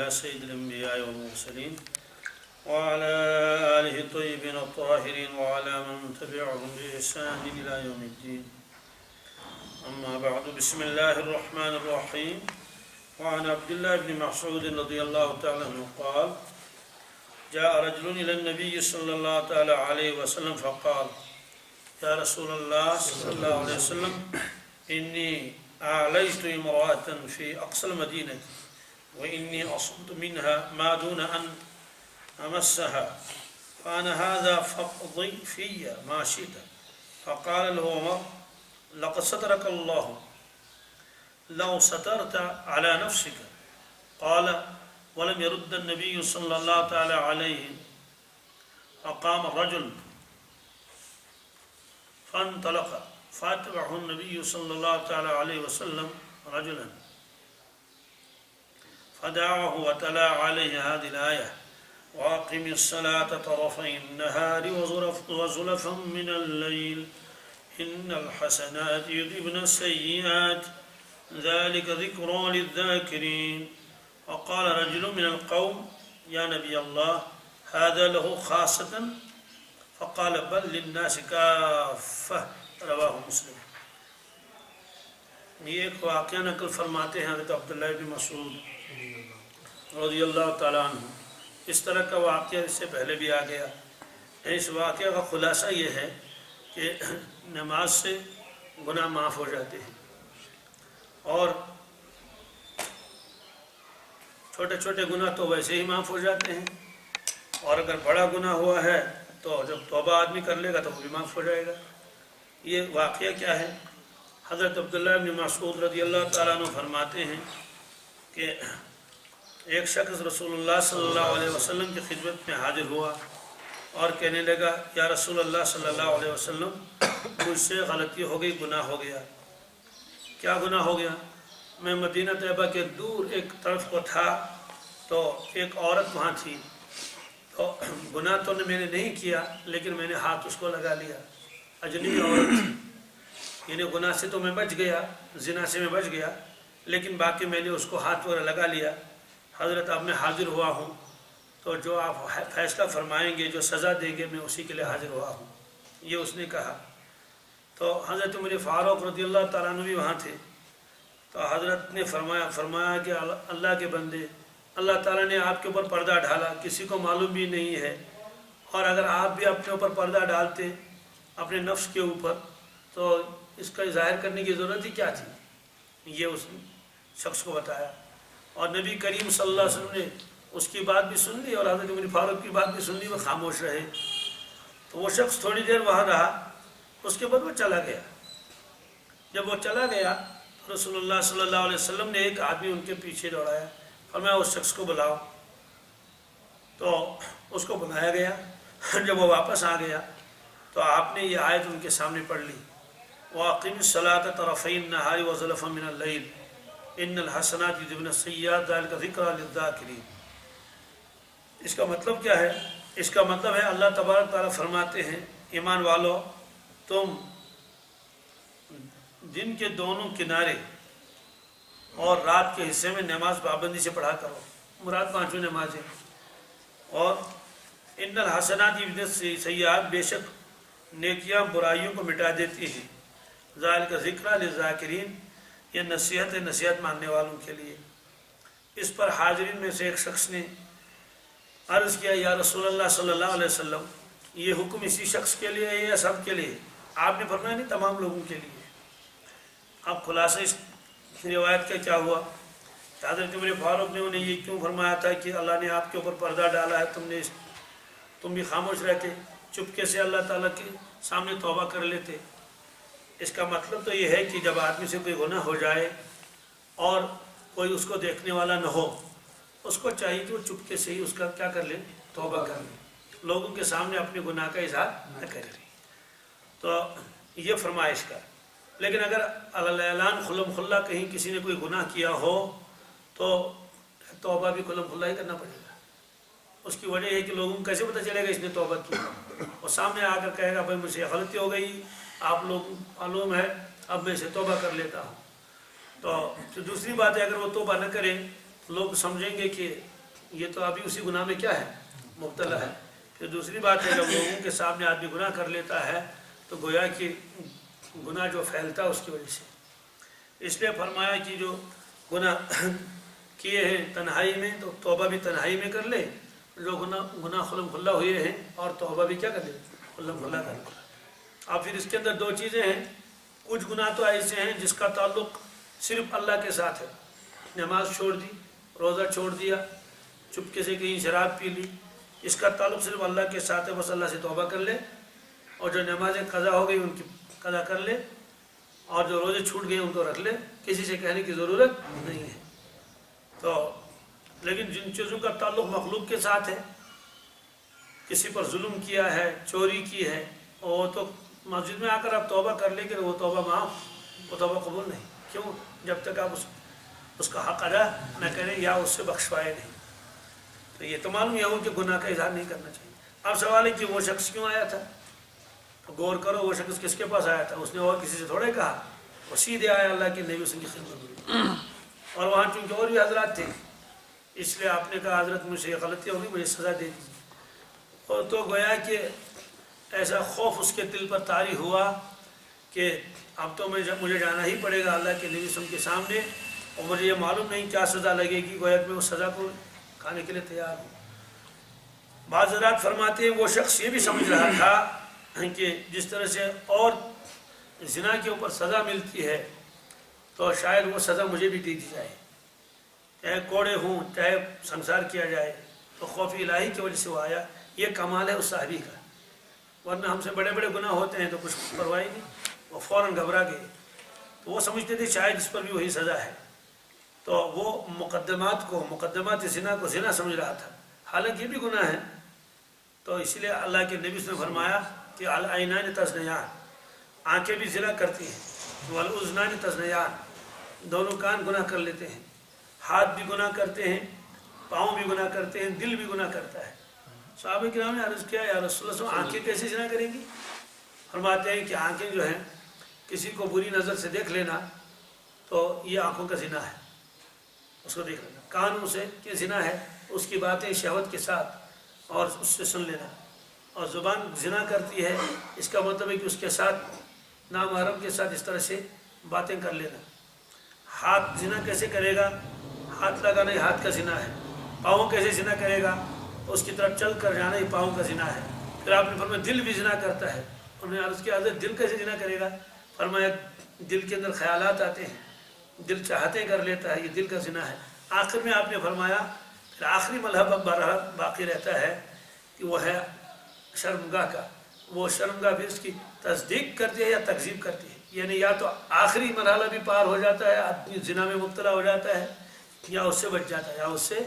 على سيد الأنبياء والمرسلين وعلى آله الطيبين الطاهرين وعلى من تبعهم بإحسان إلى يوم الدين. أما بعد، بسم الله الرحمن الرحيم. وعن عبد الله بن مسعود رضي الله تعالى عنه قال: جاء رجل إلى النبي صلى الله تعالى عليه وسلم فقال: يا رسول الله صلى الله عليه وسلم، إني أعليت امرأة في أقصى المدينة وإني أصبت منها ما دون أن أمسها، فأنا هذا فاقضي في ما شئت. فقال له عمر: لقد سترك الله لو سترت على نفسك. قال: ولم يرد النبي صلى الله تعالى عليه. فقام الرجل فانطلق فاتبعه النبي صلى الله تعالى عليه وسلم رجلا فدعاه وتلا عليه هذه الآية: وأقم الصلاة طرفي النهار وزلفا من الليل إن الحسنات يذهبن السيئات ذلك ذكرى للذاكرين. وقال رجل من القوم: يا نبي الله، هذا له خاصة؟ فقال: بل للناس كافة. رواہ مسلم. یہ ایک واقعہ نقل فرماتے ہیں حضرت عبداللہ بن مسعود رضی اللہ تعالیٰ عنہ. اس طرح کا واقعہ اس سے پہلے بھی آ گیا. اس واقعہ کا خلاصہ یہ ہے کہ نماز سے گناہ معاف ہو جاتے ہیں، اور چھوٹے چھوٹے گناہ تو ویسے ہی معاف ہو جاتے ہیں، اور اگر بڑا گناہ ہوا ہے تو جب توبہ آدمی کر لے گا تو وہ بھی معاف ہو جائے گا. یہ واقعہ کیا ہے؟ حضرت عبداللہ بن مسعود رضی اللہ تعالیٰ عنہ فرماتے ہیں کہ ایک شخص رسول اللہ صلی اللہ علیہ وسلم کی خدمت میں حاضر ہوا اور کہنے لگا: یا رسول اللہ صلی اللہ علیہ وسلم، مجھ سے غلطی ہو گئی، گناہ ہو گیا. کیا گناہ ہو گیا؟ میں مدینہ طیبہ کے دور ایک طرف کو تھا تو ایک عورت وہاں تھی، تو گناہ تو میں نے نہیں کیا، لیکن میں نے ہاتھ اس کو لگا لیا. اجنبی عورت تھی، یعنی گناہ سے تو میں بچ گیا، زنا سے میں بچ گیا، لیکن باقی میں نے اس کو ہاتھ وغیرہ لگا لیا. حضرت اب میں حاضر ہوا ہوں، تو جو آپ فیصلہ فرمائیں گے، جو سزا دیں گے، میں اسی کے لیے حاضر ہوا ہوں. یہ اس نے کہا. تو حضرت عمر فاروق رضی اللہ تعالیٰ عنہ بھی وہاں تھے. تو حضرت نے فرمایا کہ اللہ کے بندے، اللہ تعالیٰ نے آپ کے اوپر پردہ ڈالا، کسی کو معلوم بھی نہیں ہے، اور اگر آپ بھی اپنے اوپر پردہ ڈالتے اپنے نفس کے اوپر تو اس کا ظاہر کرنے کی ضرورت ہی کیا تھی؟ یہ اس شخص کو بتایا. اور نبی کریم صلی اللہ علیہ وسلم نے اس کی بات بھی سن لی اور حضرت عمر فاروق کی بات بھی سن لی، وہ خاموش رہے. تو وہ شخص تھوڑی دیر وہاں رہا، اس کے بعد وہ چلا گیا. جب وہ چلا گیا تو رسول اللہ صلی اللہ علیہ وسلم نے ایک آدمی ان کے پیچھے دوڑایا، فرمایا اس شخص کو بلاؤ. تو اس کو بلایا گیا. جب وہ واپس آ گیا تو آپ نے یہ آیت ان کے سامنے پڑھ لی: وَأَقِمِ الصَّلَاةَ طَرَفَيِ النَّهَارِ وَزُلَفًا مِنَ اللَّيْلِ إِنَّ الْحَسَنَاتِ يُذْهِبْنَ السَّيِّئَاتِ ذَلِكَ ذِكْرَىٰ لِلذَّاكِرِينَ. اس کا مطلب کیا ہے؟ اس کا مطلب ہے اللہ تبارک تعالیٰ فرماتے ہیں: ایمان والو، تم دن کے دونوں کنارے اور رات کے حصے میں نماز پابندی سے پڑھا کرو. مراد 5 نمازیں. اور ان الحسنات یذہبن السیئات، بے شک نیکیاں برائیوں کو مٹا دیتی ہیں. ذالک ذکریٰ للذاکرین، یہ نصیحت ہے نصیحت ماننے والوں کے لیے. اس پر حاضرین میں سے ایک شخص نے عرض کیا: یا رسول اللہ صلی اللہ علیہ وسلم، یہ حکم اسی شخص کے لیے ہے یا سب کے لیے؟ آپ نے فرمایا نہیں، تمام لوگوں کے لیے. اب خلاصہ اس روایت کا کیا ہوا؟ حضرت عمر فاروق نے انہیں یہ کیوں فرمایا تھا کہ اللہ نے آپ کے اوپر پردہ ڈالا ہے، تم بھی خاموش رہتے، چپکے سے اللہ تعالیٰ کے سامنے توبہ کر لیتے. اس کا مطلب تو یہ ہے کہ جب آدمی سے کوئی گناہ ہو جائے اور کوئی اس کو دیکھنے والا نہ ہو، اس کو چاہیے کہ وہ چپکے سے ہی اس کا کیا کر لے؟ توبہ کر لے، لوگوں کے سامنے اپنے گناہ کا اظہار نہ کرے. تو یہ فرمائش کا. لیکن اگر اعلان خلم خلا کہیں کسی نے کوئی گناہ کیا ہو تو توبہ بھی خلم خلا ہی کرنا پڑے گا. اس کی وجہ یہ کہ لوگوں کو کیسے پتہ چلے گا اس نے توبہ کی؟ اور سامنے آ کر کہے گا: بھائی مجھ سے غلطی ہو گئی، آپ لوگ معلوم ہے، اب میں سے توبہ کر لیتا ہوں. تو دوسری بات ہے، اگر وہ توبہ نہ کرے लोग समझेंगे कि ये तो अभी उसी गुनाह में क्या है, मुब्तला है। फिर दूसरी बात है, जब लोगों के सामने आदमी गुनाह कर लेता है तो गोया कि गुनाह जो फैलता है उसकी वजह से। इसलिए फरमाया कि जो गुनाह किए हैं तन्हाई में तो तौबा भी तन्हाई में कर ले, जो गुनाह खुल्लम खुल्ला हुए हैं और तौबा भी क्या कर ले, खुल्लम खुल्ला कर ले। अब फिर इसके अंदर दो चीज़ें हैं। कुछ गुनाह तो ऐसे हैं जिसका ताल्लुक़ सिर्फ अल्लाह के साथ है, नमाज छोड़ दी, रोज़ा छोड़ दिया, चुपके से कहीं शराब पी ली, इसका ताल्लुक़ सिर्फ अल्लाह के साथ है, बस अल्लाह से तौबा कर ले। और जो नमाज़ें क़ज़ा हो गई उनकी क़ज़ा कर ले, और जो रोज़े छूट गए उनको रख ले, किसी से कहने की ज़रूरत नहीं है। तो लेकिन जिन चीज़ों का ताल्लुक़ मखलूक के साथ है, किसी पर जुल्म किया है, चोरी की है, और तो मस्जिद में आकर आप तौबा कर लेंगे वो तौबा माफ़, वो तौबा कबूल नहीं। क्यों? जब तक आप उसका हक़ अदा न करें या उससे बख्शवाए नहीं। तो ये तो मालूम यह हो कि गुनाह का इज़हार नहीं करना चाहिए। अब सवाल है कि वो शख्स क्यों आया था, तो गौर करो वो शख्स किसके पास आया था। उसने और किसी से थोड़े कहा, वो सीधे आया अल्लाह के नबी की खिदमत में। और वहाँ चूँकि और भी हजरात थे, इसलिए आपने कहा हजरत मुझसे ये गलती होगी, मुझे सज़ा दे दीजिए। और तो गोया कि ऐसा खौफ उसके दिल पर तारी हुआ कि अब तो मुझे जाना ही पड़ेगा अल्लाह के नबी के सामने, और मुझे ये मालूम नहीं क्या सज़ा लगेगी, गोया कि मैं उस सज़ा को खाने के लिए तैयार हूँ। बाज़ हज़रात फरमाते हैं वो शख्स ये भी समझ रहा था कि जिस तरह से और ज़िना के ऊपर सज़ा मिलती है तो शायद वो सज़ा मुझे भी दे दी जाए, चाहे कोड़े हों चाहे संसार किया जाए। तो खौफ इलाही की वजह से वो आया। ये कमाल है उस साहबी का, वरना हमसे बड़े बड़े गुनाह होते हैं तो कुछ परवाह नहीं, वो फ़ौरन घबरा गए। तो वो समझते थे शायद इस पर भी वही सज़ा है, तो वो मुकद्दमात ज़िना को ज़िना समझ रहा था, हालांकि ये भी गुनाह है। तो इसलिए अल्लाह के नबी ने फरमाया कि अल ऐनान तज़नियान, आँखें भी ज़िना करती हैं, वल उज़नान तज़नियान, दोनों कान गुनाह कर लेते हैं, हाथ भी गुनाह करते हैं, पाँव भी गुनाह करते हैं, दिल भी गुनाह करता है। सहाबा किराम ने अर्ज़ किया, या रसूलल्लाह आँखें कैसे ज़िना करेंगी? फरमाते हैं कि आँखें जो हैं किसी को बुरी नज़र से देख लेना तो ये आँखों का ज़िना है, उसको देख लेना। कानों से क्या ज़िना है? उसकी बातें शहवत के साथ और उससे सुन लेना। और ज़ुबान ज़िना करती है, इसका मतलब है कि उसके साथ नामहरम के साथ इस तरह से बातें कर लेना। हाथ ज़िना कैसे करेगा? हाथ लगाना ही हाथ का ज़िना है। पाँव कैसे ज़िना करेगा? उसकी तरफ चल कर जाना ही पाँव का ज़िना है। फिर आपने फरमाया दिल भी ज़िना करता है। उन्होंने अर्ज़ किया हज़रत दिल कैसे ज़िना करेगा? फरमाया दिल के अंदर ख्यालात आते हैं, दिल चाहते कर लेता है, ये दिल का ज़िना है। आखिर में आपने फरमाया फिर आखिरी मलहब अब बाकी रहता है कि वो है शर्मगाह का। वो शर्मगाह भी उसकी तस्दीक करती है या तकज़ीब करती है, यानी या तो आखिरी मरहला भी पार हो जाता है, आदमी ज़िना में मुब्तला हो जाता है, या उससे बच जाता है या उससे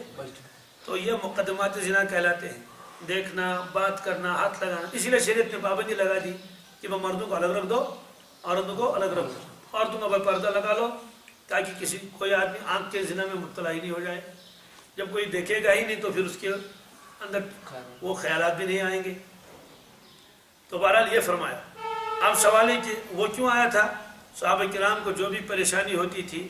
तो ये मुक़द्दमात ज़िना कहलाते हैं। देखना, बात करना, हाथ लगाना। इसीलिए शरीयत ने पाबंदी लगा दी कि वह मर्दों को अलग रख दो, औरतों को अलग रख दो। औरतों का पर्दा लगा लो ताकि कोई आदमी आँख के ज़िना में मुब्तला ही नहीं हो जाए। जब कोई देखेगा ही नहीं तो फिर उसके अंदर वो ख्यालात भी नहीं आएंगे। तो बहरहाल ये फरमाया। अब सवाल है कि वो क्यों आया था? सहाबा किराम को जो भी परेशानी होती थी,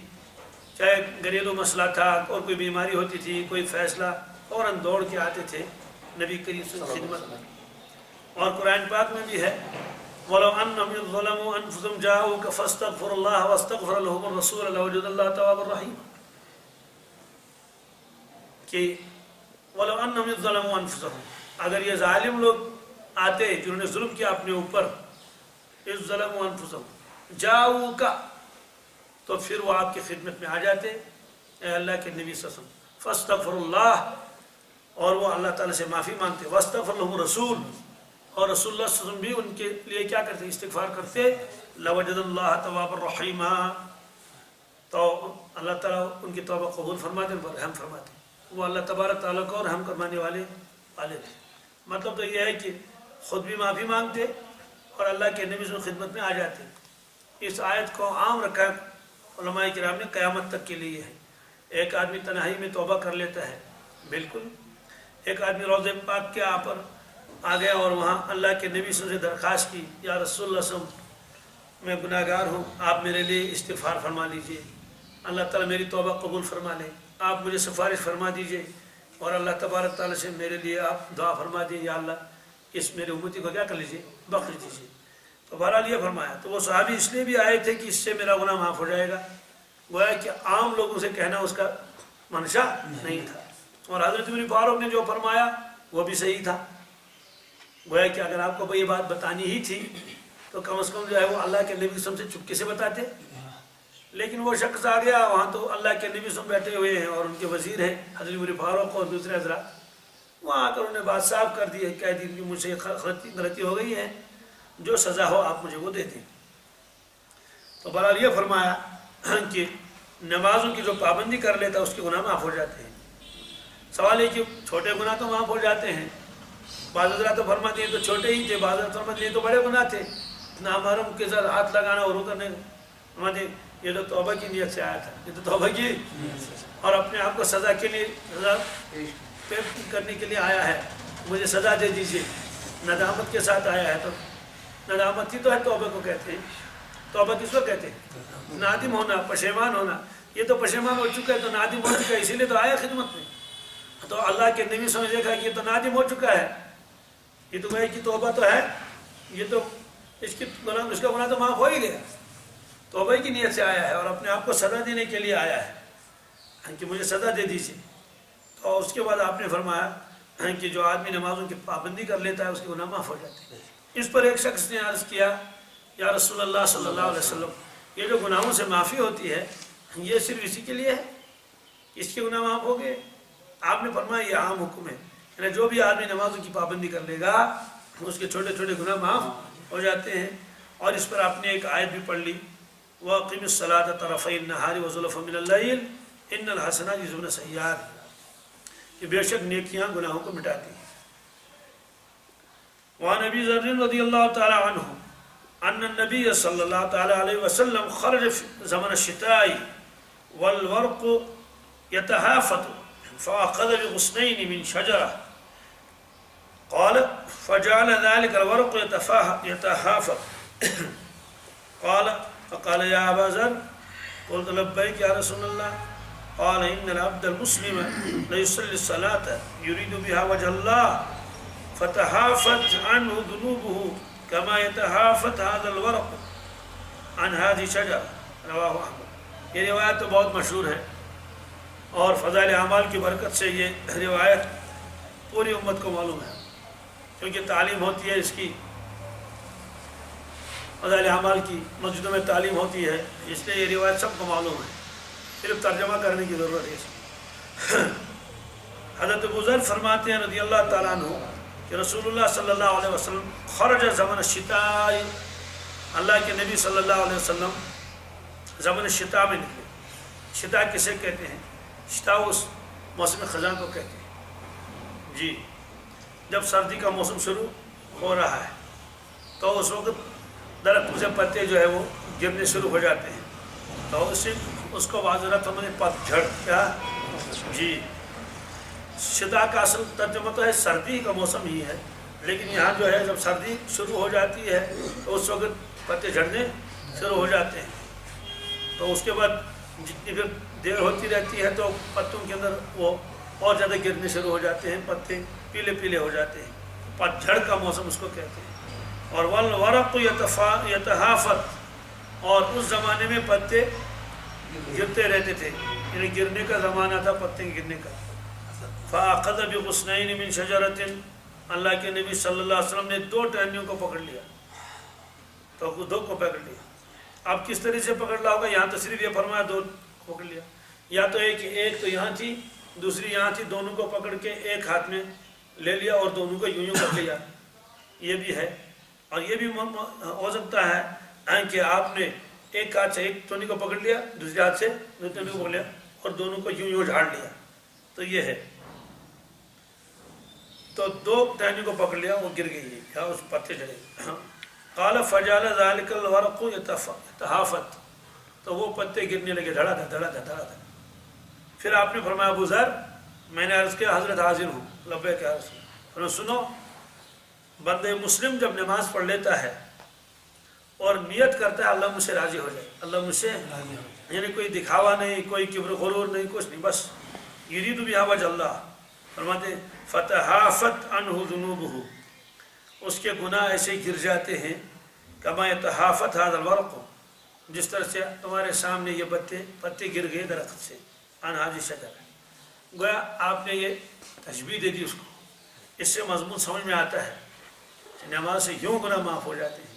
चाहे घरेलू मसला था और कोई बीमारी होती थी, कोई फ़ैसला, फ़ौरन दौड़ के आते थे नबी करीम की खिदमत में। और कुरान पाक में भी है वलो अन्नहुम ज़लमू अनफुसहुम जाऊका फस्तगफिरुल्लाह वस्तगफर लहुमुर रसूल लवजदल्लाह तव्वाबुर रहीम, कि वलो अन्नहुम ज़लमू अनफुसहुम, अगर ये जालिम लोग आते जिन्होंने जुल्म किया अपने ऊपर, इज़ ज़लमू अनफुसहुम जाऊका, तो फिर वो आपकी खिदमत में आ जाते, अल्लाह के नबी सल्लल्लाहु अलैहि वसल्लम, फस्तगफिरुल्लाह, और वो अल्लाह ताला से माफ़ी मांगते, वस्तगफर लहुमुर रसूल, और रसूलुल्लाह सल्लल्लाहु अलैहि वसल्लम भी उनके लिए क्या करते? इस्तिग़फ़ार करते, लवजदल्लाह तव्वाबुर रहीमा, तो अल्लाह ताला उनकी तौबा कबूल फरमाते, उन पर रहम फरमाते। वो अल्लाह तबारक ताला को रहम करवाने वाले थे। मतलब तो यह है कि ख़ुद भी माफ़ी मांगते और अल्लाह के नबी की खिदमत में आ जाते। इस आयत को आम रखा उलमाए किराम ने क़यामत तक के लिए है। एक आदमी तन्हाई में तौबा कर लेता है, बिल्कुल। एक आदमी रोज़े पाक के यहाँ पर आ गया और वहाँ अल्लाह के नबी से दरख्वास्त की, या रसूलुल्लाह सल्लल्लाहु अलैहि वसल्लम मैं गुनाहगार हूँ, आप मेरे लिए इस्तिग़फ़ार फरमा लीजिए, अल्लाह ताला मेरी तौबा कबूल फरमा ले। آپ مجھے سفارش فرما دیجئے اور اللہ تبارک تعالیٰ سے میرے لیے آپ دعا فرما دیجئے، یا اللہ اس میرے امتی کو کیا کر لیجئے، بخش دیجئے۔ تو بہرحال یہ فرمایا۔ تو وہ صحابی اس لیے بھی آئے تھے کہ اس سے میرا گناہ معاف ہو جائے گا، گویا کہ عام لوگوں سے کہنا اس کا منشا نہیں تھا۔ اور حضرت ابن فاروق نے جو فرمایا وہ بھی صحیح تھا، گویا کہ اگر آپ کو یہ بات بتانی ہی تھی تو کم از کم جو ہے وہ اللہ کے نبی سے چپکے سے بتاتے، لیکن وہ شخص آ گیا وہاں، تو اللہ کے نبی بیٹھے ہوئے ہیں اور ان کے وزیر ہیں حضرت ابن فاروق اور دوسرے حضرات، وہاں آ کر انہیں بات صاف کر دی ہے، کہہ دی کہ مجھ سے غلطی ہو گئی ہے، جو سزا ہو آپ مجھے وہ دے دیں۔ تو بہرحال یہ فرمایا کہ نمازوں کی جو پابندی کر لیتا اس کے گناہ معاف ہو جاتے ہیں۔ سوال ہے کہ چھوٹے گناہ تو معاف ہو جاتے ہیں، بعض حضرات تو فرماتے ہیں تو چھوٹے ہی تھے، بعض حضرات فرماتے ہیں تو بڑے گناہ تھے، نامحرم کے ساتھ ہاتھ لگانا اور وہ کرنے، فرماتے ہیں یہ تو توبہ کی نیت سے آیا تھا، یہ تو توبہ کی اور اپنے آپ کو سزا کے لیے سزا کرنے کے لیے آیا ہے، مجھے سزا دے دیجیے، ندامت کے ساتھ آیا ہے۔ تو ندامت ہی تو ہے توبہ کو کہتے ہیں۔ توبہ کس کو کہتے ہیں؟ نادم ہونا، پشیمان ہونا۔ یہ تو پشیمان ہو چکا ہے تو نادم ہو چکا ہے، اسی لیے تو آیا خدمت میں۔ تو اللہ کے نبی سمجھ دیکھا کہ یہ تو نادم ہو چکا ہے، یہ تو گویا کہ توبہ تو ہے، یہ تو اس کا گناہ تو معاف ہو ہی گیا، توبہ کی نیت سے آیا ہے اور اپنے آپ کو سزا دینے کے لیے آیا ہے کہ مجھے سزا دے دیجیے۔ تو اس کے بعد آپ نے فرمایا کہ جو آدمی نمازوں کی پابندی کر لیتا ہے اس کے گناہ معاف ہو جاتے ہیں۔ اس پر ایک شخص نے عرض کیا، یا رسول اللہ صلی اللہ علیہ وسلم، یہ جو گناہوں سے معافی ہوتی ہے یہ صرف اسی کے لیے ہے، اس کے گناہ معاف ہو گئے؟ آپ نے فرمایا یہ عام حکم ہے، یعنی جو بھی آدمی نمازوں کی پابندی کر لے گا اس کے چھوٹے چھوٹے گناہ معاف ہو جاتے ہیں۔ اور اس پر آپ نے ایک آیت بھی پڑھ لی، وَأَقِمِ الصَّلَاةَ طَرَفَيِ النَّهَارِ وَزُلَفًا مِنَ اللَّيْلِ إِنَّ الْحَسَنَاتِ يُذْهِبْنَ السَّيِّئَاتِ، کہ بے شک نیکیاں گناہوں کو مٹاتی ہیں۔ وعن ابی ذر رضی اللہ تعالی عنہ ان النبی صلی اللہ تعالی علیہ وسلم خرج زمن الشتاء والورق يتهافت فأخذ بغصنين من شجرة قال فجعل ذلك الورق يتهافت قال فقال يا أبا ذر قلت لبيك يا رسول الله قال إن العبد المسلم ليصلي الصلاة يريد بها وجه الله فتهافت عنه ذنوبه كما يتهافت هذا الورق عن هذه الشجرة رواه احمد۔ یہ روایت تو بہت مشہور ہے اور فضائل اعمال کی برکت سے یہ روایت پوری امت کو معلوم ہے، کیونکہ تعلیم ہوتی ہے اس کی، فضائل اعمال کی مسجدوں میں تعلیم ہوتی ہے، اس لیے یہ روایت سب کو معلوم ہے، صرف ترجمہ کرنے کی ضرورت ہے۔ حضرت ابو ذر فرماتے ہیں رضی اللہ تعالیٰ عنہ کہ رسول اللہ صلی اللہ علیہ وسلم خرج زمن الشتاء، اللہ کے نبی صلی اللہ علیہ وسلم زمن الشتاء میں نکلے۔ شتاء کسے کہتے ہیں؟ شتاء اس موسم خزاں کو کہتے ہیں جی، جب سردی کا موسم شروع ہو رہا ہے تو اس وقت درختوں سے پتے جو ہے وہ گرنے شروع ہو جاتے ہیں، تو اس کو معذرت ہم نے پت جھڑ کیا جی۔ شتاء کا اصل ترجمہ تو ہے سردی کا موسم ہی ہے، لیکن یہاں جو ہے جب سردی شروع ہو جاتی ہے تو اس وقت پتے جھڑنے شروع ہو جاتے ہیں، تو اس کے بعد جتنی پھر دیر ہوتی رہتی ہے تو پتوں کے اندر وہ اور زیادہ گرنے شروع ہو جاتے ہیں، پتے پیلے پیلے ہو جاتے ہیں، پت جھڑ کا موسم اس کو کہتے ہیں۔ اور والورق یتہافت، اور اس زمانے میں پتے گرتے رہتے تھے، یعنی گرنے کا زمانہ تھا پتے گرنے کا۔ فَأَخَذَ بِغُصْنَيْنِ مِنْ شَجَرَةٍ، اللہ کے نبی صلی اللہ علیہ وسلم نے 2 ٹہنیوں کو پکڑ لیا، تو 2 کو پکڑ لیا۔ اب کس طرح سے پکڑ لا ہوگا؟ یہاں تصریف یہ فرمایا 2 پکڑ لیا، یا تو ایک تو یہاں تھی دوسری یہاں تھی، دونوں کو پکڑ کے ایک ہاتھ میں لے لیا اور دونوں کو یوں کر لیا، یہ بھی ہے۔ اور یہ بھی ہو سکتا ہے کہ آپ نے ایک ہاتھ سے ایک ٹہنی کو پکڑ لیا، دوسرے ہاتھ سے دوسری ٹہنی کو پکڑ لیا اور دونوں کو یوں جھاڑ لیا، تو یہ ہے۔ تو 2 ٹہنیوں کو پکڑ لیا، وہ گر گئی یا اس پتے جھڑے۔ قال فجعل ذلك الورق يتهافت، تو وہ پتے گرنے لگے دھڑا دھڑ دھڑا دھڑ دھڑا دھڑ۔ پھر آپ نے فرمایا ابو ذر میں نے عرض کیا حضرت حاضر ہوں، لبیک یا رسول اللہ۔ سنو، بندہ مسلم جب نماز پڑھ لیتا ہے اور نیت کرتا ہے اللہ مجھ سے راضی ہو جائے، اللہ مجھ سے، یعنی کوئی دکھاوا نہیں، کوئی کبر غرور نہیں، کچھ نہیں، بس यरीदु बिहा वजह अल्लाह, फरमाते फतहाफत अन्हु ज़ुनूबुहु, उसके गुनाह ऐसे गिर जाते हैं कमा यतहाफत हाज़ल वर्क़, जिस तरह से तुम्हारे सामने ये पत्ते गिर गए दरख्त से, अन हाज़ि शजर। गोया आपने ये तशबीह दे दी उसको, इससे मज़मून समझ में आता है कि नमाज से यूँ गुनाह माफ़ हो जाते हैं।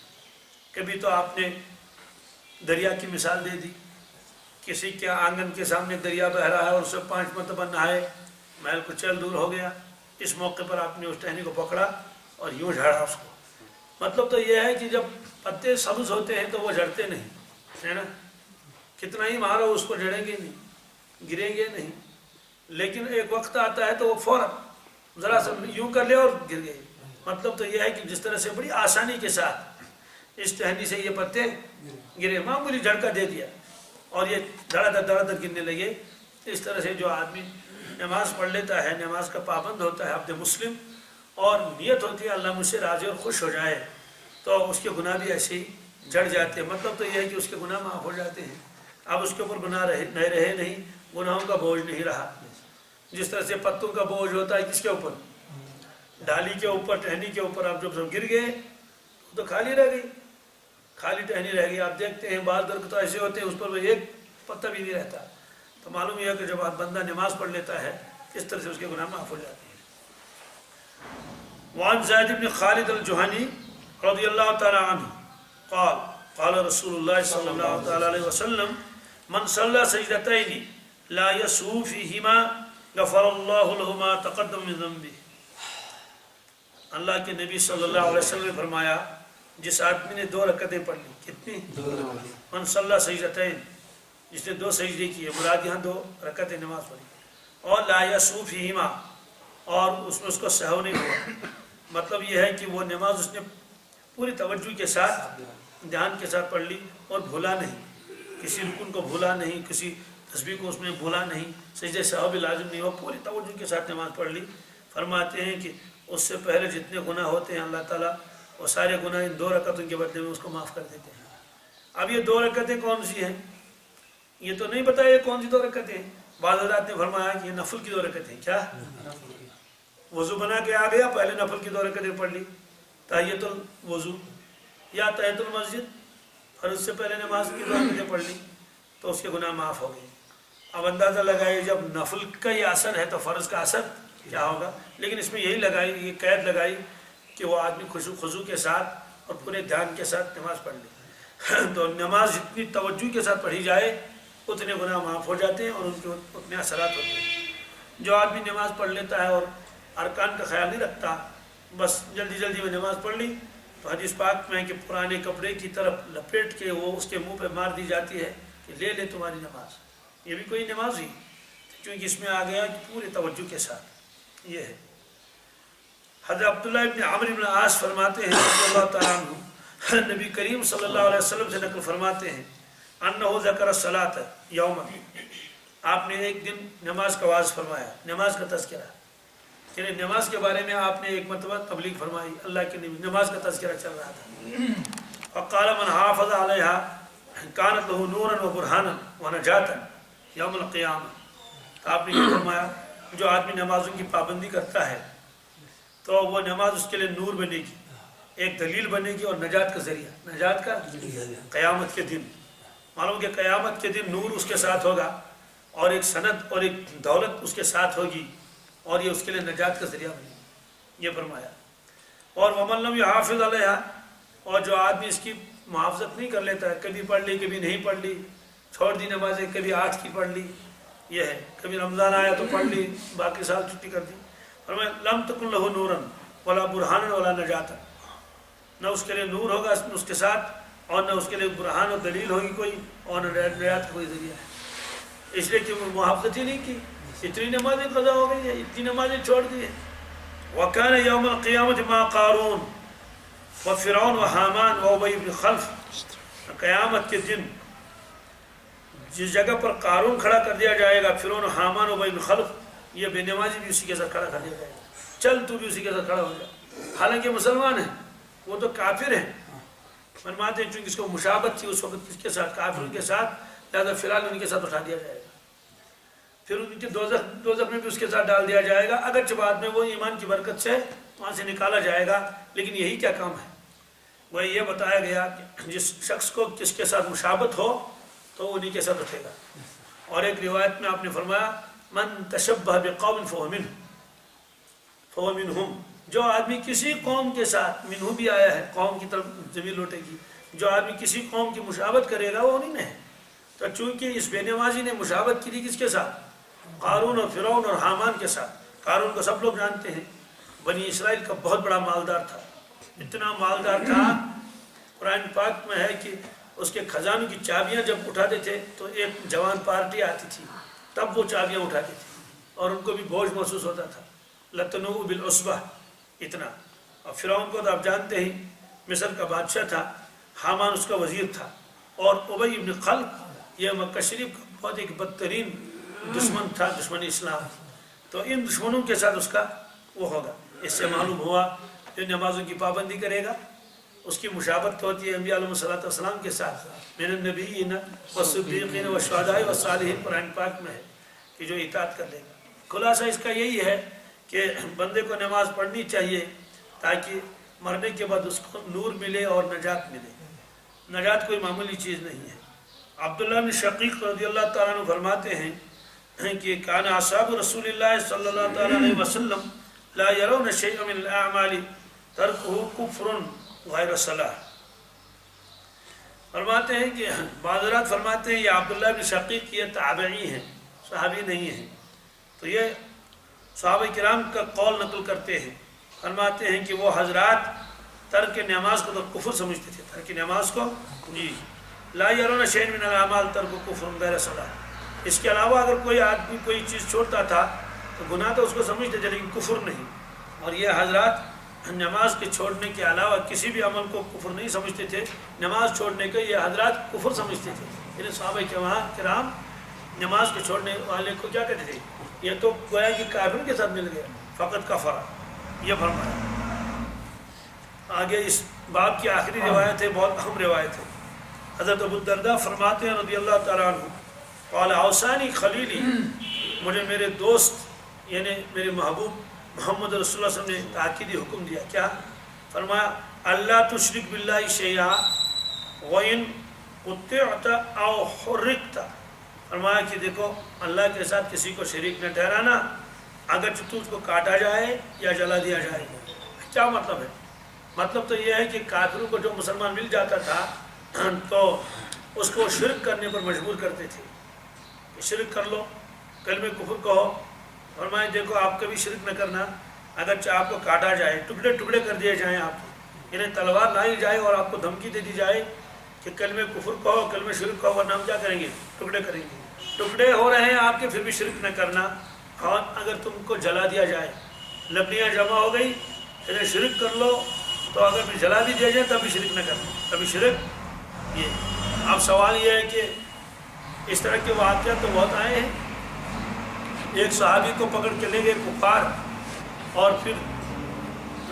कभी तो आपने दरिया की मिसाल दे दी, किसी के आंगन के सामने दरिया बह रहा है और उससे 5 मरतबा नहाए, महल कुछ चल दूर हो गया, इस मौके पर आपने उस टहनी को पकड़ा और यूँ झाड़ा उसको। मतलब तो ये है कि जब पत्ते सब्ज होते हैं तो वो झड़ते नहीं, है ना, कितना ही मारो उसको झड़ेंगे नहीं, गिरेंगे नहीं, लेकिन एक वक्त आता है तो वो फौरन ज़रा सा यूँ कर ले और गिर गए। मतलब तो ये है कि जिस तरह से बड़ी आसानी के साथ इस टहनी से ये पत्ते गिरे, मामूली झटका दे दिया और ये धड़ाधड़ गिरने लगे। इस तरह से जो आदमी नमाज पढ़ लेता है, नमाज का पाबंद होता है, अपने मुस्लिम, और नियत होती है अल्लाह मुझसे राज़ी और खुश हो जाए, तो उसके गुनाह भी ऐसे ही जड़ जाते हैं। मतलब तो यह है कि उसके गुनाह माफ़ हो जाते हैं। अब उसके ऊपर गुनाह रहे नहीं, गुनाहों का बोझ नहीं रहा। जिस तरह से पत्तों का बोझ होता है किसके ऊपर, डाली के ऊपर, टहनी के ऊपर, आप जब सब गिर गए तो खाली रह गई, खाली टहनी रह गई। आप देखते हैं बाज़ दरख्त तो ऐसे होते हैं उस पर एक पत्ता भी नहीं रहता। तो मालूम यह है कि जब आप बंदा नमाज पढ़ लेता है किस तरह से उसके गुनाह माफ़ हो जाते हैं। वान ज़ैद इब्न खालिद अल-जुहनी रज़ियल्लाहु तआला अन्हु क़ाल क़ाल रसूलुल्लाह सल्लल्लाहु तआला अलैहि वसल्लम मन सल्ला सजदतैनि ला यसू फ़ीहिमा गफ़रल्लाहु लहु मा तक़द्दम मिन ज़ंबिही। अल्लाह के नबी सल्लल्लाहु अलैहि वसल्लम ने फरमाया, जिस आदमी ने 2 रकअतें पढ़ ली, कितनी, मन सल्ला सजदतैन, जिसने 2 सजदे किए, मुराद यहाँ 2 रकअतें नमाज पढ़ी, और ला यसू फ़ीहिमा, और उसमें उसको सहव नहीं हुआ। मतलब यह है कि वो नमाज उसने पूरी तवज्जो के साथ, ध्यान के साथ पढ़ ली और भूला नहीं, किसी रुकन को भूला नहीं, किसी तस्बीह को उसमें भूला नहीं, सजदे सहव भी लाजिम नहीं हो, पूरी तवज्जो के साथ नमाज पढ़ ली। फरमाते हैं कि उससे पहले जितने गुनाह होते हैं अल्लाह ताला वो सारे गुनाह इन 2 रकअतों के बदले में उसको माफ़ कर देते हैं। अब ये 2 रकअतें कौन सी हैं, ये तो नहीं बताया ये कौन सी 2 रकअतें हैं। बाज़ हज़रात ने फरमाया कि ये नफल की 2 रकअतें। क्या वज़ू बना के आ गया, पहले नफल की 2 रकअतें पढ़ ली, तहियतुल वज़ू या तहियतुल मस्जिद, और उससे पहले नमाज की 2 रकअतें पढ़ ली तो उसके गुनाह माफ़ हो गए। अब अंदाज़ा लगाइए जब नफल का ये असर है तो फ़र्ज़ का असर क्या होगा। लेकिन इसमें यही लगाई, ये कैद लगाई कि वो आदमी खुशू के साथ और पूरे ध्यान के साथ नमाज पढ़ ले। तो नमाज जितनी तवज्जो के साथ पढ़ी जाए उतने गुनाह माफ़ हो जाते हैं और उनके उतने असरात होते हैं। जो आदमी नमाज पढ़ लेता है और अरकान का ख्याल नहीं रखता, बस जल्दी जल्दी में नमाज पढ़ ली, तो हदीस पाक में कि पुराने कपड़े की तरफ लपेट के वो उसके मुंह पे मार दी जाती है कि ले ले तुम्हारी नमाज। ये भी कोई नमाज ही, क्योंकि इसमें आ गया कि पूरे तवज्जो के साथ। ये है हज़रत अब्दुल्लाह इब्न अम्र इब्न आस फरमाते हैं रज़ियल्लाहु तआला अन्हु, नबी करीम सल्लल्लाहु अलैहि वसल्लम से नकल फरमाते हैं, अन्नहु ज़करा सलात यौमन, आपने एक दिन नमाज का वाज़ फरमाया, नमाज का तज़किरा, यानी नमाज के बारे में आपने एक मरतबा तबलीग फरमाई। अल्लाह के नबी नमाज का तज़किरा चल रहा था। फ़क़ाल मन हाफ़ज़ अलैहा कानत लहु नूरन व बुरहानन व नजातन यौमल क़ियामह। आपने ये फरमाया जो आदमी नमाजों की पाबंदी करता है तो वो नमाज उसके लिए नूर बनेगी, एक दलील बनेगी और नजात का ज़रिया, नजात का क़यामत के दिन। मालूम कि क़यामत के दिन नूर उसके साथ होगा और एक सनद और एक दौलत उसके साथ होगी और ये उसके लिए नजात का ज़रिया बनेगी, ये फरमाया। और वमन लम युहाफ़िज़ अलैहा, और जो आदमी इसकी मुहाफ़ज़त नहीं कर लेता है, कभी पढ़ ली कभी नहीं पढ़ ली, छोड़ दी नमाज़ें, कभी 8 की पढ़ ली, ये है, कभी रमज़ान आया तो पढ़ ली, बाकी साल छुट्टी कर दी। और मैं लम तकुन लहु नूरन वला बुरहानन वला नजातन, न उसके लिए नूर होगा उसके साथ और न उसके लिए बुरहान और दलील होगी कोई, और न नजात का कोई ज़रिया है। इसलिए कि वो मुहाफ़ज़त ही नहीं की, इतनी नमाज़ें क़ज़ा हो गई है, इतनी नमाज़ें छोड़ दी है। वकान यौमल क़ियामत मा क़ारून व फ़िरऔन व हामान व उबय इब्न खल्फ़, क़यामत के दिन जिस जगह पर कारून खड़ा कर दिया जाएगा, फिरौन हामान और इब्न खल्फ़, ये बेनमाजी भी उसी के साथ खड़ा कर दिया जाएगा, चल तू भी उसी के साथ खड़ा हो जा। हालांकि मुसलमान है, वो तो काफिर है, फरमाते हैं चूँकि इसको मुशाबत थी उस वक्त किसके साथ, काफिरों के साथ, लिहाजा फिलहाल उनके साथ उठा दिया जाएगा। फिर उनके दोज़ख में भी उसके साथ डाल दिया जाएगा, अगरचे बाद में वो ईमान की बरकत से वहाँ से निकाला जाएगा। लेकिन यही क्या काम है? वही ये बताया गया कि जिस शख्स को किसके साथ मुशाबत हो तो उन्हीं के साथ उठेगा। और एक रिवायत में आपने फरमाया मन तशब्बह बिक़ौमिन फहुव मिनहुम, जो आदमी किसी कौम के साथ, मिनहु भी आया है कौम की तरफ ज़मीर लौटेगी, जो आदमी किसी कौम की मुशाबत करेगा वो उन्हीं में है। तो चूँकि इस बेनमाजी ने मुशाबत की थी किसके साथ? कारून और फिरौन और हामान के साथ। कारून को सब लोग जानते हैं, बनी इसराइल का बहुत बड़ा मालदार था, इतना मालदार था, कुरान पाक में है कि उसके खजानों की चाबियां जब उठाते थे तो एक जवान पार्टी आती थी, तब वो चाबियां उठाते थे और उनको भी बोझ महसूस होता था। लतनु बिल उसबा इतना। और फिरौन को तो आप जानते ही, मिस्र का बादशाह था, हामान उसका वजीर था, और उबई इब्न खल्क ये मक्का शरीफ का बहुत एक बदतरीन दुश्मन था, दुश्मन इस्लाम। तो इन दुश्मनों के साथ उसका वो होगा। इससे मालूम हुआ जो नमाजों की पाबंदी करेगा उसकी मुशाबत होती है अम्बिया अलैहिस्सलाम के साथ। मिनन नबिय्यीन वस्सिद्दीक़ीन वश्शुहदाए वस्सालिहीन कुरान पाक में है कि जो इताअत कर लेगा। खुलासा इसका यही है कि बंदे को नमाज पढ़नी चाहिए ताकि मरने के बाद उसको नूर मिले और नजात मिले। नजात कोई मामूली चीज़ नहीं है। अब्दुल्लाह बिन शकीक रज़ियल्लाहु तआला अन्हु फरमाते हैं कि काना असहाबु रसूलिल्लाह सल्लल्लाहु अलैहि वसल्लम ला यरौना शैअन मिन अल-अअमालि तर्कुहु कुफ्रुन गैर सलाह। फरमाते हैं कि बाज़रात फरमाते हैं ये अब्दुल्लाह बिन शकीक ये ताबई हैं, सहाबी नहीं हैं। तो ये सहाबा किराम का कौल नकल करते हैं। फरमाते हैं कि वो हजरात तर्क नमाज को तो कुफ्र समझते थे, तर्क नमाज को जी ला यरौना शैअन मिन अल-अअमाल तर्कुहु कुफ्रुन गैर सलाह। इसके अलावा अगर कोई आदमी कोई चीज़ छोड़ता था तो गुनाह तो उसको समझते थे लेकिन कुफ्र नहीं। और ये हजरात नमाज के छोड़ने के अलावा किसी भी अमल को कुफ्र नहीं समझते थे। नमाज छोड़ने के ये हजरात कुफ्र समझते थे। यानी सहाबा किराम नमाज के छोड़ने वाले को क्या कहते थे? ये तो गोया कि काफिर के साथ मिल गया, फ़कत कफ़रा, ये फरमाया। आगे इस बाब की आखिरी रिवायत है, बहुत अहम रिवायत है। हज़रत अबू दरदा फरमाते हैं रज़ियल्लाहु तआला अन्हु क़ाल औसानी खलीली, मुझे मेरे दोस्त यानी मेरे महबूब मोहम्मद रसूलुल्लाह सल्लल्लाहु अलैहि वसल्लम ने ताकीदी हुक्म दिया। क्या फरमाया? अल्लाह तुशरिक बिल्लाहि शैआ व इन कुतिअत औ हुर्रिकत। फरमाया कि देखो अल्लाह के साथ किसी को शरीक न ठहराना, अगर तुझको काटा जाए या जला दिया जाए। क्या मतलब है? मतलब तो यह है कि काफिरों को जो मुसलमान मिल जाता था तो उसको शिरक करने पर मजबूर करते थे। शिरक कर लो, कलमे कुफ्र कहो। फरमाए देखो आप कभी शिरक न करना, अगर आपको काटा जाए, टुकड़े टुकड़े कर दिए जाएँ, आपको इन्हें तलवार लाई जाए और आपको धमकी दे दी जाए कि कलमे कुफ्र कहो, कलमे शिरक कहो, वरना हम क्या करेंगे? टुकड़े करेंगे। टुकड़े हो रहे हैं आपके, फिर भी शिरक न करना। और अगर तुमको जला दिया जाए, लकड़ियाँ जमा हो गई, इन्हें शिरक कर लो, तो अगर भी जला भी दिया जाए तब भी शिरक न करना, तभी शिरक। ये अब सवाल ये है कि इस तरह के वाक़या तो बहुत आए हैं। एक सहाबी को पकड़ के ले गए कुफार, और फिर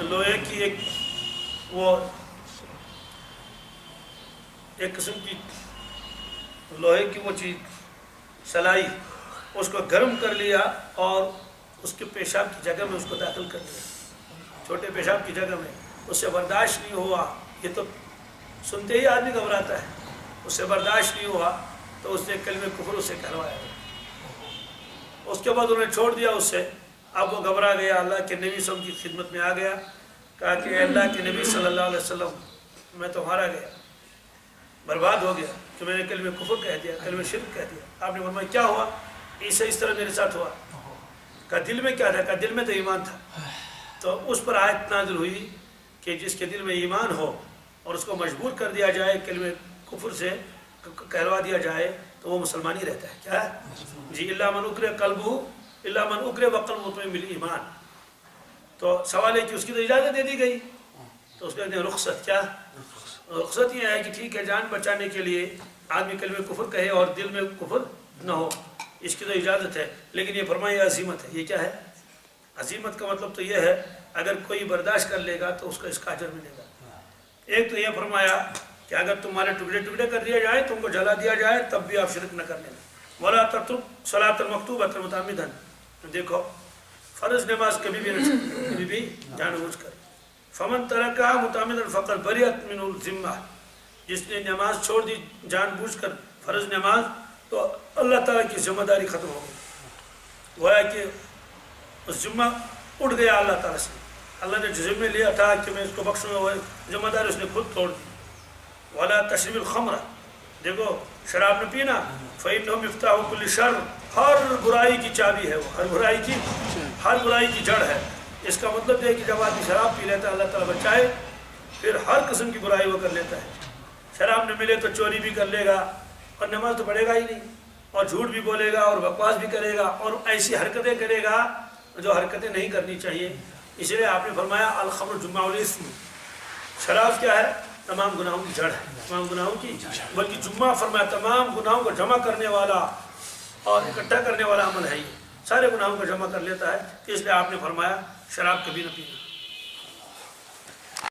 लोहे की एक किस्म की लोहे की वो चीज़ सलाई, उसको गर्म कर लिया और उसके पेशाब की जगह में उसको दाखिल कर दिया, छोटे पेशाब की जगह में। उससे बर्दाश्त नहीं हुआ, ये तो सुनते ही आदमी घबराता है। उससे बर्दाश्त नहीं हुआ तो उसने कलमे कुफ्र से कहलवाया। उसके बाद उन्हें छोड़ दिया उससे। अब वो घबरा गया, अल्लाह के नबी सल्लल्लाहु अलैहि वसल्लम की खिदमत में आ गया, कहा कि अल्लाह के नबी सल्लल्लाहु अलैहि वसल्लम, मैं तो मारा गया, बर्बाद हो गया कि मैंने कलमे कुफ्र कह दिया, कलमे शिरक कह दिया। आपने फरमाया क्या हुआ? इस तरह मेरे साथ हुआ। का दिल में क्या था? का दिल में तो ईमान था। तो उस पर आयत नाज़िल हुई कि जिसके दिल में ईमान हो और उसको मजबूर कर दिया जाए, कलमे कुफ्र से कहलवा दिया जाए, तो वो मुसलमान ही रहता है। क्या है जी? इल्ला मन उकरे कल्बहु इल्ला मन उकरे वक़ल्बुहु मुतमइन्न बिल ईमान। तो सवाल है कि उसकी तो इजाज़त दे दी गई, तो उसके कहते हैं रुखसत। क्या रुखसत? ये है कि ठीक है, जान बचाने के लिए आदमी कलमे कुफ्र कहे और दिल में कुफ्र न हो, इसकी तो इजाज़त है। लेकिन ये फरमाया अजीमत है। ये क्या है? अजीमत का मतलब तो ये है अगर कोई बर्दाश्त कर लेगा तो उसका इसका अजर मिलेगा। एक तो ये फरमाया कि अगर तुम्हारे टुकड़े टुकड़े कर दिया जाए, तुमको जला दिया जाए, तब भी आप शिरक न कर लेना। वला तत्रुक सलात मकतूबत मुतअम्मिदन, देखो फर्ज नमाज कभी भी जानबूझ कर, फमन तरका मुतअम्मिदन फ़क़द बरियत मिनुल ज़िम्मा, जिसने नमाज छोड़ दी जानबूझ कर फर्ज नमाज, तो अल्लाह ताला की जिम्मेदारी ख़त्म हो गई, गोया कि उस जिम्मा उठ गया अल्लाह ताला से। अल्लाह ने जिम्मे लिया था कि मैं इसको बख्शूंगा, वो जिम्मेदारी उसने खुद तोड़ दी। वला तशरीबुल खम्र, देखो शराब न पीना, फ़इन्नहु मिफ्ताहु कुल्लि शर्र, हर बुराई की चाबी है वो, हर बुराई की जड़ है। इसका मतलब ये है कि जब आदमी शराब पी लेता है, अल्लाह ताला बचाए, फिर हर किस्म की बुराई वो कर लेता है। शराब न मिले तो चोरी भी कर लेगा और नमाज तो पढ़ेगा ही नहीं, और झूठ भी बोलेगा और बकवास भी करेगा और ऐसी हरकतें करेगा जो हरकतें नहीं करनी चाहिए। इसलिए आपने फरमाया अल खम्र जुम्माउल इस्म, शराब क्या है? तमाम गुनाहों की जड़ है, तमाम गुनाहों की, बल्कि जुम्मा फरमाया तमाम गुनाहों को जमा करने वाला और इकट्ठा करने वाला अमल है, ये सारे गुनाहों को जमा कर लेता है। इसलिए आपने फरमाया शराब कभी न पीना।